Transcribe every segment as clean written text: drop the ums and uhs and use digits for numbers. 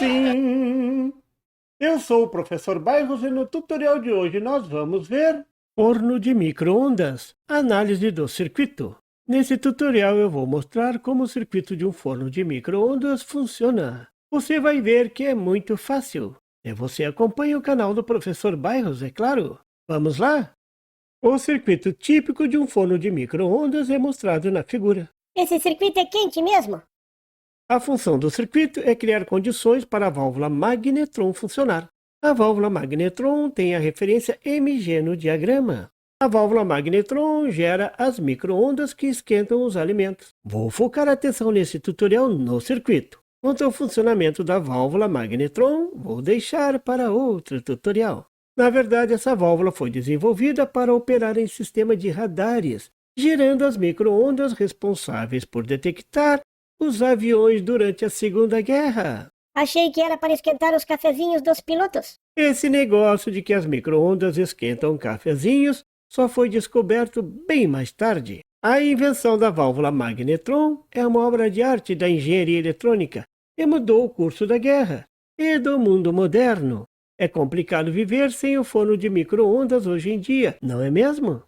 Sim! Eu sou o professor Bairros e no tutorial de hoje nós vamos ver forno de micro-ondas, análise do circuito. Nesse tutorial eu vou mostrar como o circuito de um forno de micro-ondas funciona. Você vai ver que é muito fácil. E você acompanha o canal do professor Bairros, é claro. Vamos lá? O circuito típico de um forno de micro-ondas é mostrado na figura. Esse circuito é quente mesmo? A função do circuito é criar condições para a válvula magnetron funcionar. A válvula magnetron tem a referência Mg no diagrama. A válvula magnetron gera as micro-ondas que esquentam os alimentos. Vou focar a atenção nesse tutorial no circuito. Quanto ao funcionamento da válvula magnetron, vou deixar para outro tutorial. Na verdade, essa válvula foi desenvolvida para operar em sistema de radares, gerando as micro-ondas responsáveis por detectar os aviões durante a Segunda Guerra. Achei que era para esquentar os cafezinhos dos pilotos. Esse negócio de que as micro-ondas esquentam cafezinhos só foi descoberto bem mais tarde. A invenção da válvula magnetron é uma obra de arte da engenharia eletrônica e mudou o curso da guerra e do mundo moderno. É complicado viver sem o forno de micro-ondas hoje em dia, não é mesmo?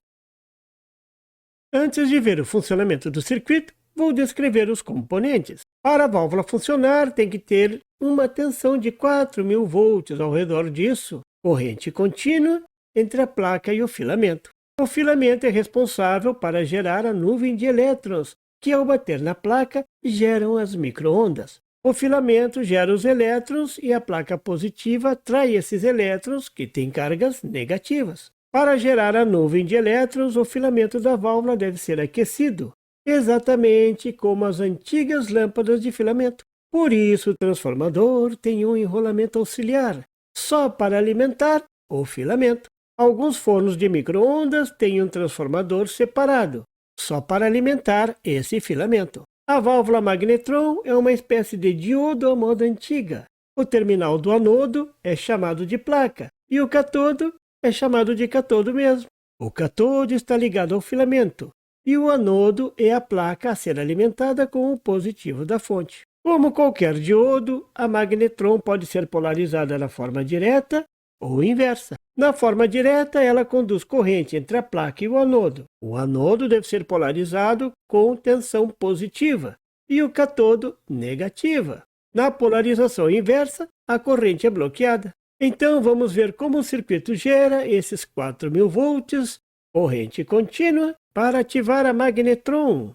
Antes de ver o funcionamento do circuito, vou descrever os componentes. Para a válvula funcionar, tem que ter uma tensão de 4.000 volts ao redor disso, corrente contínua entre a placa e o filamento. O filamento é responsável para gerar a nuvem de elétrons, que ao bater na placa, geram as micro-ondas. O filamento gera os elétrons e a placa positiva atrai esses elétrons, que têm cargas negativas. Para gerar a nuvem de elétrons, o filamento da válvula deve ser aquecido, exatamente como as antigas lâmpadas de filamento. Por isso, o transformador tem um enrolamento auxiliar, só para alimentar o filamento. Alguns fornos de micro-ondas têm um transformador separado, só para alimentar esse filamento. A válvula magnetron é uma espécie de diodo à moda antiga. O terminal do anodo é chamado de placa e o catodo é chamado de catodo mesmo. O catodo está ligado ao filamento e o anodo é a placa a ser alimentada com o positivo da fonte. Como qualquer diodo, a magnetron pode ser polarizada na forma direta ou inversa. Na forma direta, ela conduz corrente entre a placa e o anodo. O anodo deve ser polarizado com tensão positiva e o catodo negativa. Na polarização inversa, a corrente é bloqueada. Então, vamos ver como o circuito gera esses 4.000 volts, corrente contínua, para ativar a magnetron.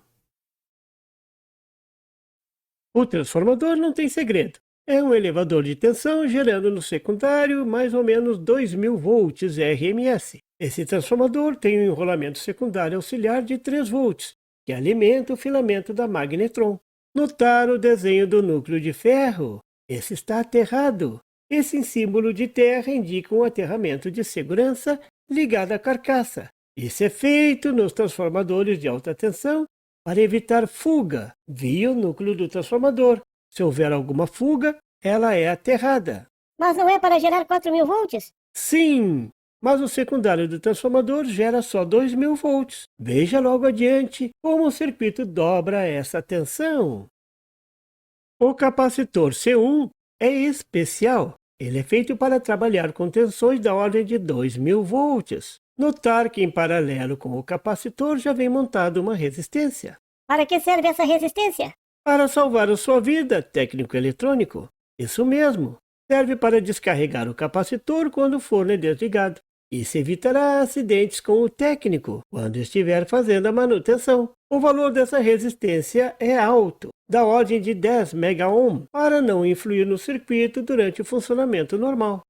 O transformador não tem segredo. É um elevador de tensão gerando no secundário mais ou menos 2.000 volts RMS. Esse transformador tem um enrolamento secundário auxiliar de 3 volts, que alimenta o filamento da magnetron. Notar o desenho do núcleo de ferro? Esse está aterrado. Esse símbolo de terra indica um aterramento de segurança ligado à carcaça. Isso é feito nos transformadores de alta tensão para evitar fuga via o núcleo do transformador. Se houver alguma fuga, ela é aterrada. Mas não é para gerar 4.000 volts? Sim, mas o secundário do transformador gera só 2.000 volts. Veja logo adiante como o circuito dobra essa tensão. O capacitor C1 é especial. Ele é feito para trabalhar com tensões da ordem de 2.000 volts. Notar que em paralelo com o capacitor já vem montada uma resistência. Para que serve essa resistência? Para salvar a sua vida, técnico eletrônico. Isso mesmo. Serve para descarregar o capacitor quando o forno é desligado. Isso evitará acidentes com o técnico quando estiver fazendo a manutenção. O valor dessa resistência é alto, da ordem de 10 megaohm, para não influir no circuito durante o funcionamento normal.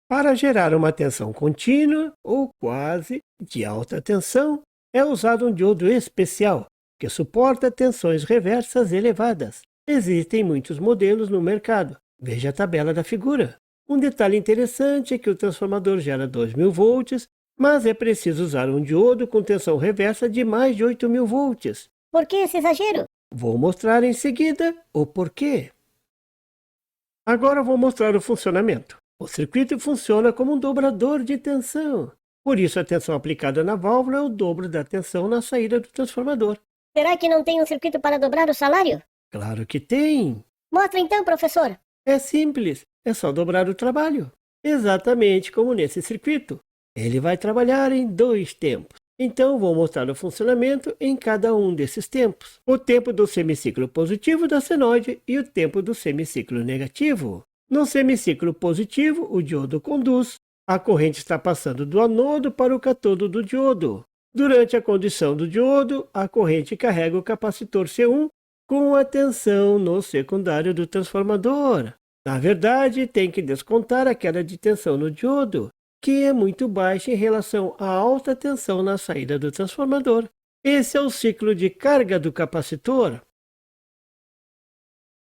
Para gerar uma tensão contínua, ou quase, de alta tensão, é usado um diodo especial, que suporta tensões reversas elevadas. Existem muitos modelos no mercado. Veja a tabela da figura. Um detalhe interessante é que o transformador gera 2.000 volts, mas é preciso usar um diodo com tensão reversa de mais de 8.000 volts. Por que esse exagero? Vou mostrar em seguida o porquê. Agora vou mostrar o funcionamento. O circuito funciona como um dobrador de tensão. Por isso, a tensão aplicada na válvula é o dobro da tensão na saída do transformador. Será que não tem um circuito para dobrar o salário? Claro que tem. Mostra então, professor. É simples, é só dobrar o trabalho. Exatamente como nesse circuito. Ele vai trabalhar em 2 tempos. Então, vou mostrar o funcionamento em cada um desses tempos. O tempo do semiciclo positivo da senoide e o tempo do semiciclo negativo. No semiciclo positivo, o diodo conduz. A corrente está passando do anodo para o catodo do diodo. Durante a condução do diodo, a corrente carrega o capacitor C1 com a tensão no secundário do transformador. Na verdade, tem que descontar a queda de tensão no diodo, que é muito baixa em relação à alta tensão na saída do transformador. Esse é o ciclo de carga do capacitor.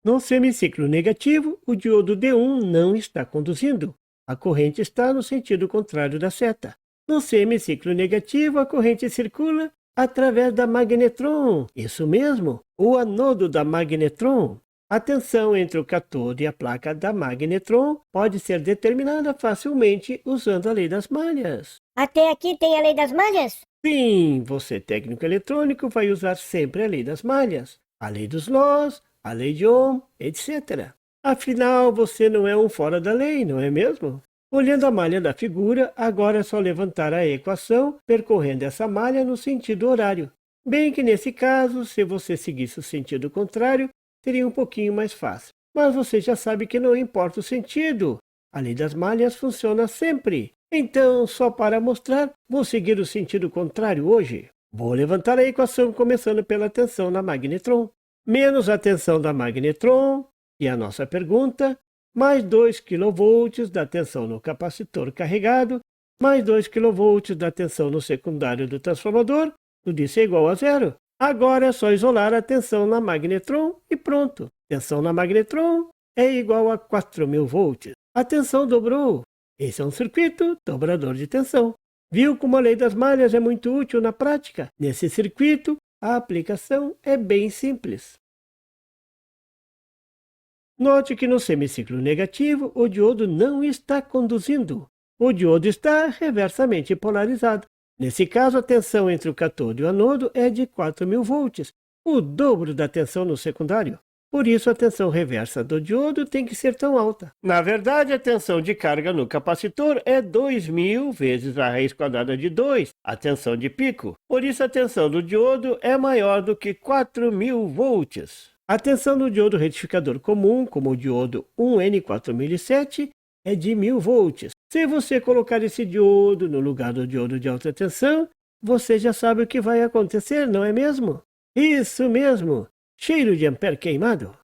No semiciclo negativo, o diodo D1 não está conduzindo. A corrente está no sentido contrário da seta. No semiciclo negativo, a corrente circula através da magnetron. Isso mesmo, o anodo da magnetron. A tensão entre o cátodo e a placa da magnetron pode ser determinada facilmente usando a lei das malhas. Até aqui tem a lei das malhas? Sim, você técnico eletrônico vai usar sempre a lei das malhas, a lei dos nós, a lei de Ohm, etc. Afinal, você não é um fora da lei, não é mesmo? Olhando a malha da figura, agora é só levantar a equação percorrendo essa malha no sentido horário. Bem que nesse caso, se você seguisse o sentido contrário, seria um pouquinho mais fácil. Mas você já sabe que não importa o sentido. A lei das malhas funciona sempre. Então, só para mostrar, vou seguir o sentido contrário hoje. Vou levantar a equação começando pela tensão na magnetron. Menos a tensão da magnetron, e a nossa pergunta, mais 2 kV da tensão no capacitor carregado, mais 2 kV da tensão no secundário do transformador, tudo isso é igual a zero. Agora é só isolar a tensão na magnetron e pronto. Tensão na magnetron é igual a 4.000 volts. A tensão dobrou. Esse é um circuito dobrador de tensão. Viu como a lei das malhas é muito útil na prática? Nesse circuito, a aplicação é bem simples. Note que no semiciclo negativo, o diodo não está conduzindo. O diodo está reversamente polarizado. Nesse caso, a tensão entre o cátodo e o anodo é de 4.000 volts, o dobro da tensão no secundário. Por isso, a tensão reversa do diodo tem que ser tão alta. Na verdade, a tensão de carga no capacitor é 2.000 vezes a raiz quadrada de 2, a tensão de pico. Por isso, a tensão do diodo é maior do que 4.000 volts. A tensão do diodo retificador comum, como o diodo 1N4007, é de 1.000 volts. Se você colocar esse diodo no lugar do diodo de alta tensão, você já sabe o que vai acontecer, não é mesmo? Isso mesmo! Cheiro de ampere queimado.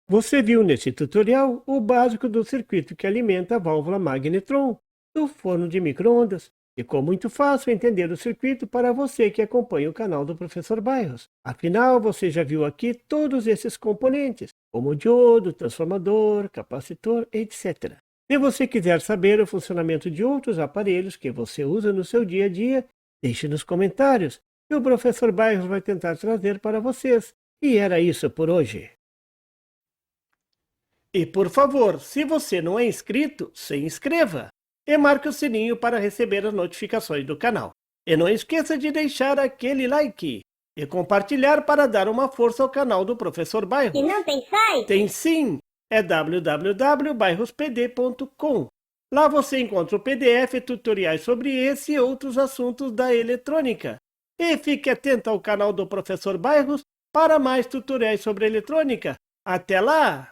Você viu nesse tutorial o básico do circuito que alimenta a válvula magnetron do forno de micro-ondas. Ficou muito fácil entender o circuito para você que acompanha o canal do Professor Bairros. Afinal, você já viu aqui todos esses componentes, como o diodo, transformador, capacitor, etc. Se você quiser saber o funcionamento de outros aparelhos que você usa no seu dia a dia, deixe nos comentários, e o Professor Bairros vai tentar trazer para vocês. E era isso por hoje. E por favor, se você não é inscrito, se inscreva e marque o sininho para receber as notificações do canal. E não esqueça de deixar aquele like e compartilhar para dar uma força ao canal do Professor Bairros. E não tem site? Tem sim! É www.bairrospd.com. Lá você encontra o PDF e tutoriais sobre esse e outros assuntos da eletrônica. E fique atento ao canal do Professor Bairros para mais tutoriais sobre eletrônica. Até lá!